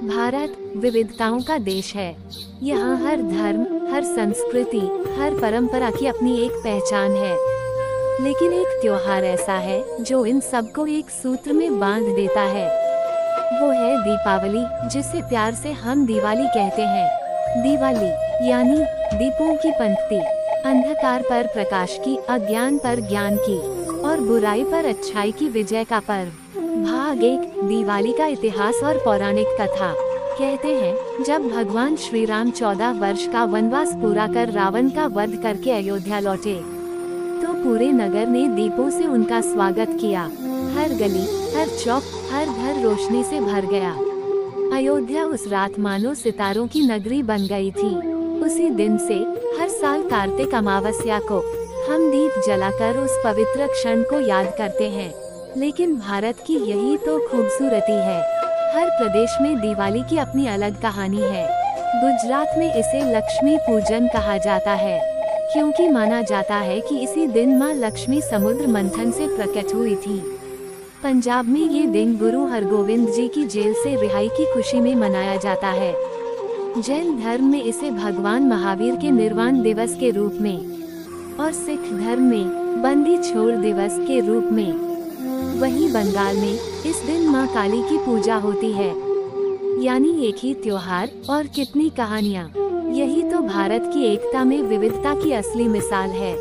भारत विविधताओं का देश है। यहाँ हर धर्म, हर संस्कृति, हर परंपरा की अपनी एक पहचान है। लेकिन एक त्योहार ऐसा है जो इन सबको एक सूत्र में बांध देता है। वो है दीपावली, जिसे प्यार से हम दिवाली कहते हैं। दिवाली यानी दीपों की पंक्ति, अंधकार पर प्रकाश की, अज्ञान पर ज्ञान की और बुराई पर अच्छाई की विजय का पर्व। भाग 1, दिवाली का इतिहास और पौराणिक कथा। कहते हैं जब भगवान श्री राम 14 वर्ष का वनवास पूरा कर रावण का वध करके अयोध्या लौटे, तो पूरे नगर ने दीपों से उनका स्वागत किया। हर गली, हर चौक, हर घर रोशनी से भर गया। अयोध्या उस रात मानो सितारों की नगरी बन गई थी। उसी दिन से हर साल कार्तिक अमावस्या को हम दीप जलाकर उस पवित्र क्षण को याद करते हैं। लेकिन भारत की यही तो खूबसूरती है। हर प्रदेश में दिवाली की अपनी अलग कहानी है। गुजरात में इसे लक्ष्मी पूजन कहा जाता है, क्योंकि माना जाता है कि इसी दिन मां लक्ष्मी समुद्र मंथन से प्रकट हुई थी। पंजाब में ये दिन गुरु हरगोविंद जी की जेल से रिहाई की खुशी में मनाया जाता है। जैन धर्म में इसे भगवान महावीर के निर्वाण दिवस के रूप में और सिख धर्म में बंदी छोड़ दिवस के रूप में। वहीं बंगाल में इस दिन मां काली की पूजा होती है। यानी एक ही त्योहार और कितनी कहानियाँ। यही तो भारत की एकता में विविधता की असली मिसाल है।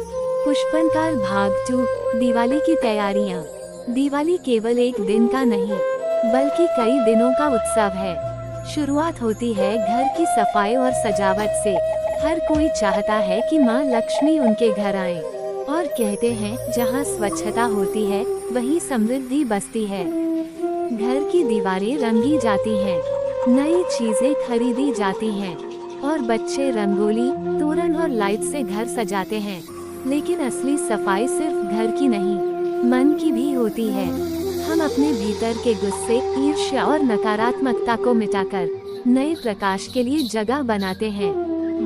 पुष्पनकाल भाग 2, दिवाली की तैयारियाँ। दिवाली केवल एक दिन का नहीं, बल्कि कई दिनों का उत्सव है। शुरुआत होती है घर की सफाई और सजावट से। हर कोई चाहता है कि मां लक्ष्मी उनके घर आए, और कहते हैं जहां स्वच्छता होती है वहीं समृद्धि बसती है। घर की दीवारें रंगी जाती हैं, नई चीजें खरीदी जाती हैं और बच्चे रंगोली, तोरण और लाइट से घर सजाते हैं। लेकिन असली सफाई सिर्फ घर की नहीं, मन की भी होती है। हम अपने भीतर के गुस्से, ईर्ष्या और नकारात्मकता को मिटाकर नए प्रकाश के लिए जगह बनाते हैं।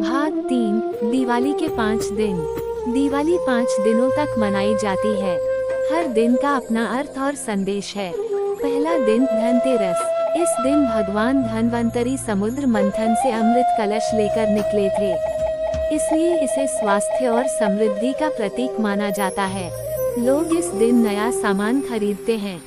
भाग 3, दिवाली के 5 दिन। दिवाली 5 दिनों तक मनाई जाती है। हर दिन का अपना अर्थ और संदेश है। पहला दिन धनतेरस। इस दिन भगवान धन्वंतरी समुद्र मंथन से अमृत कलश लेकर निकले थे, इसलिए इसे स्वास्थ्य और समृद्धि का प्रतीक माना जाता है। लोग इस दिन नया सामान खरीदते हैं।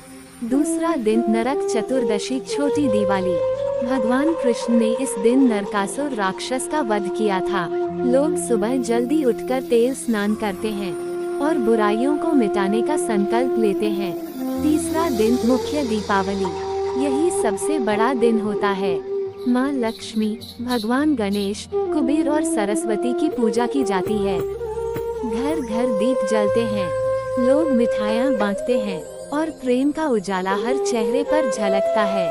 दूसरा दिन नरक चतुर्दशी, छोटी दिवाली। भगवान कृष्ण ने इस दिन नरकासुर राक्षस का वध किया था। लोग सुबह जल्दी उठकर तेल स्नान करते हैं और बुराइयों को मिटाने का संकल्प लेते हैं। तीसरा दिन मुख्य दीपावली। यही सबसे बड़ा दिन होता है। मां लक्ष्मी, भगवान गणेश, कुबेर और सरस्वती की पूजा की जाती है। घर घर दीप जलते हैं, लोग मिठाइयाँ बांटते हैं और प्रेम का उजाला हर चेहरे पर झलकता है।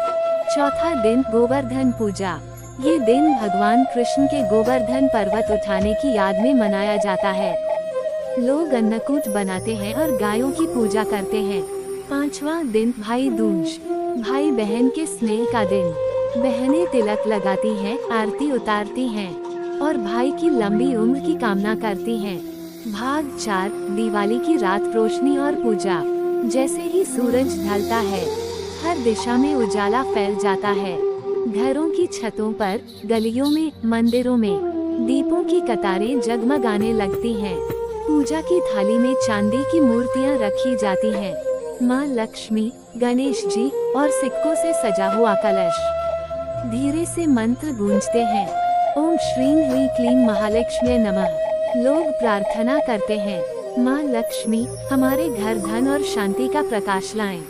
चौथा दिन गोवर्धन पूजा। ये दिन भगवान कृष्ण के गोवर्धन पर्वत उठाने की याद में मनाया जाता है। लोग अन्नकूट बनाते हैं और गायों की पूजा करते हैं। पांचवा दिन भाई दूज, भाई बहन के स्नेह का दिन। बहनें तिलक लगाती हैं, आरती उतारती हैं और भाई की लंबी उम्र की कामना करती हैं। भाग 4, दिवाली की रात, रोशनी और पूजा। जैसे ही सूरज ढलता है, हर दिशा में उजाला फैल जाता है। घरों की छतों पर, गलियों में, मंदिरों में दीपों की कतारें जगमगाने लगती हैं। पूजा की थाली में चांदी की मूर्तियां रखी जाती हैं। मां लक्ष्मी, गणेश जी और सिक्कों से सजा हुआ कलश। धीरे से मंत्र गूंजते हैं, ओम श्रीं ह्रीं क्लीं महालक्ष्मी नमः। लोग प्रार्थना करते हैं, मां लक्ष्मी हमारे घर धन और शांति का प्रकाश लाएं।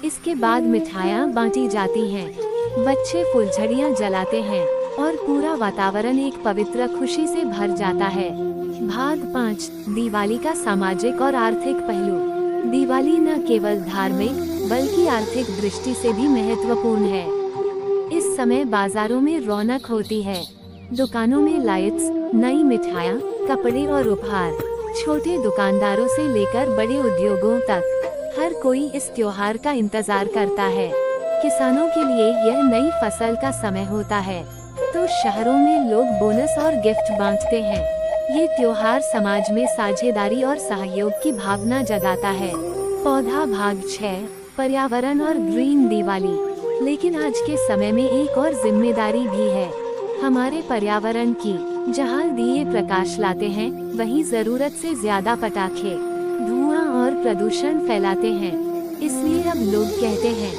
इसके बाद मिठाइयाँ बांटी जाती हैं, बच्चे फुलझड़ियाँ जलाते हैं और पूरा वातावरण एक पवित्र खुशी से भर जाता है। भाग 5, दिवाली का सामाजिक और आर्थिक पहलू। दिवाली न केवल धार्मिक बल्कि आर्थिक दृष्टि से भी महत्वपूर्ण है। इस समय बाजारों में रौनक होती है। दुकानों में लाइट्स, नई मिठाइयाँ, कपड़े और उपहार। छोटे दुकानदारों से लेकर बड़े उद्योगों तक हर कोई इस त्योहार का इंतजार करता है। किसानों के लिए यह नई फसल का समय होता है, तो शहरों में लोग बोनस और गिफ्ट बांटते हैं। ये त्योहार समाज में साझेदारी और सहयोग की भावना जगाता है। पौधा भाग 6, पर्यावरण और ग्रीन दिवाली। लेकिन आज के समय में एक और जिम्मेदारी भी है, हमारे पर्यावरण की। जहाँ दिए प्रकाश लाते हैं, वहीं जरूरत से ज्यादा पटाखे, धुआं और प्रदूषण फैलाते हैं। इसलिए अब लोग कहते हैं,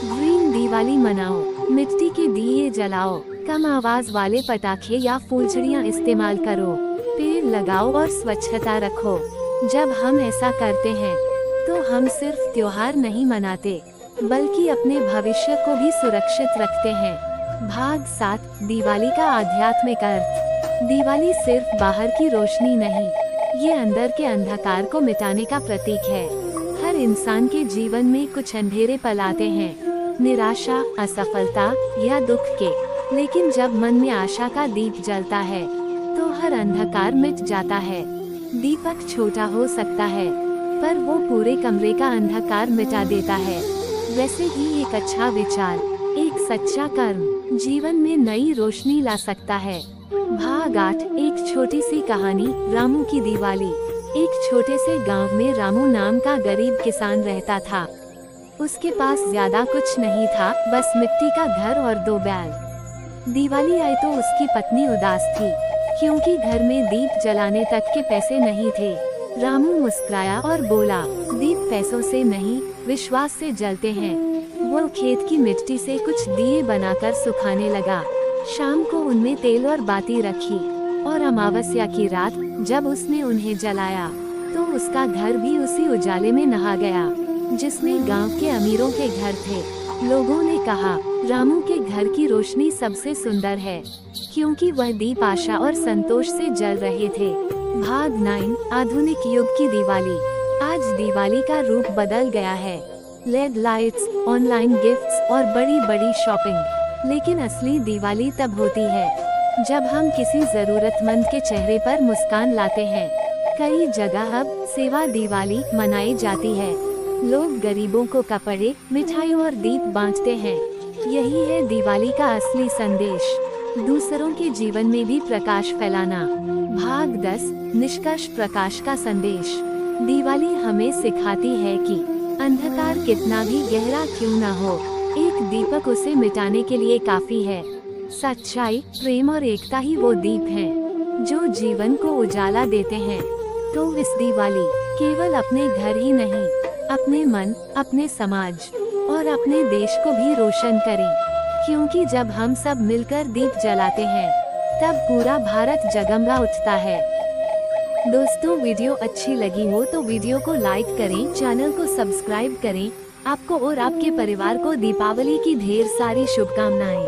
ग्रीन दिवाली मनाओ, मिट्टी के दिए जलाओ, कम आवाज वाले पटाखे या फुलझड़ियाँ इस्तेमाल करो, पेड़ लगाओ और स्वच्छता रखो। जब हम ऐसा करते हैं, तो हम सिर्फ त्योहार नहीं मनाते, बल्कि अपने भविष्य को भी सुरक्षित रखते हैं। भाग 7, दिवाली का आध्यात्मिक अर्थ। दिवाली सिर्फ बाहर की रोशनी नहीं, ये अंदर के अंधकार को मिटाने का प्रतीक है। हर इंसान के जीवन में कुछ अंधेरे पल आते हैं, निराशा, असफलता या दुख के। लेकिन जब मन में आशा का दीप जलता है, तो हर अंधकार मिट जाता है। दीपक छोटा हो सकता है, पर वो पूरे कमरे का अंधकार मिटा देता है। वैसे ही एक अच्छा विचार, एक सच्चा कर्म जीवन में नई रोशनी ला सकता है। भाग 8, एक छोटी सी कहानी, रामू की दिवाली। एक छोटे से गांव में रामू नाम का गरीब किसान रहता था। उसके पास ज्यादा कुछ नहीं था, बस मिट्टी का घर और 2 बैल। दिवाली आई तो उसकी पत्नी उदास थी, क्योंकि घर में दीप जलाने तक के पैसे नहीं थे। रामू मुस्कुराया और बोला, दीप पैसों से नहीं, विश्वास से जलते हैं। वो खेत की मिट्टी से कुछ दिए बनाकर सुखाने लगा। शाम को उनमें तेल और बाती रखी, और अमावस्या की रात जब उसने उन्हें जलाया, तो उसका घर भी उसी उजाले में नहा गया, जिसमें गांव के अमीरों के घर थे। लोगों ने कहा, रामू के घर की रोशनी सबसे सुंदर है, क्योंकि वह दीप आशा और संतोष से जल रहे थे। भाग 9, आधुनिक युग की दिवाली। आज दिवाली का रूप बदल गया है। लेड लाइट्स, ऑनलाइन गिफ्ट्स और बड़ी बड़ी शॉपिंग। लेकिन असली दिवाली तब होती है, जब हम किसी जरूरतमंद के चेहरे पर मुस्कान लाते हैं। कई जगह अब सेवा दिवाली मनाई जाती है। लोग गरीबों को कपड़े, मिठाई और दीप बांटते हैं। यही है दिवाली का असली संदेश, दूसरों के जीवन में भी प्रकाश फैलाना। भाग 10, निष्कर्ष, प्रकाश का संदेश। दिवाली हमें सिखाती है कि अंधकार कितना भी गहरा क्यों न हो, एक दीपक उसे मिटाने के लिए काफी है। सच्चाई, प्रेम और एकता ही वो दीप हैं, जो जीवन को उजाला देते हैं। तो इस दिवाली केवल अपने घर ही नहीं, अपने मन, अपने समाज और अपने देश को भी रोशन करें, क्योंकि जब हम सब मिलकर दीप जलाते हैं, तब पूरा भारत जगमगा उठता है। दोस्तों, वीडियो अच्छी लगी हो तो वीडियो को लाइक करें, चैनल को सब्सक्राइब करें। आपको और आपके परिवार को दीपावली की ढेर सारी शुभकामनाएं।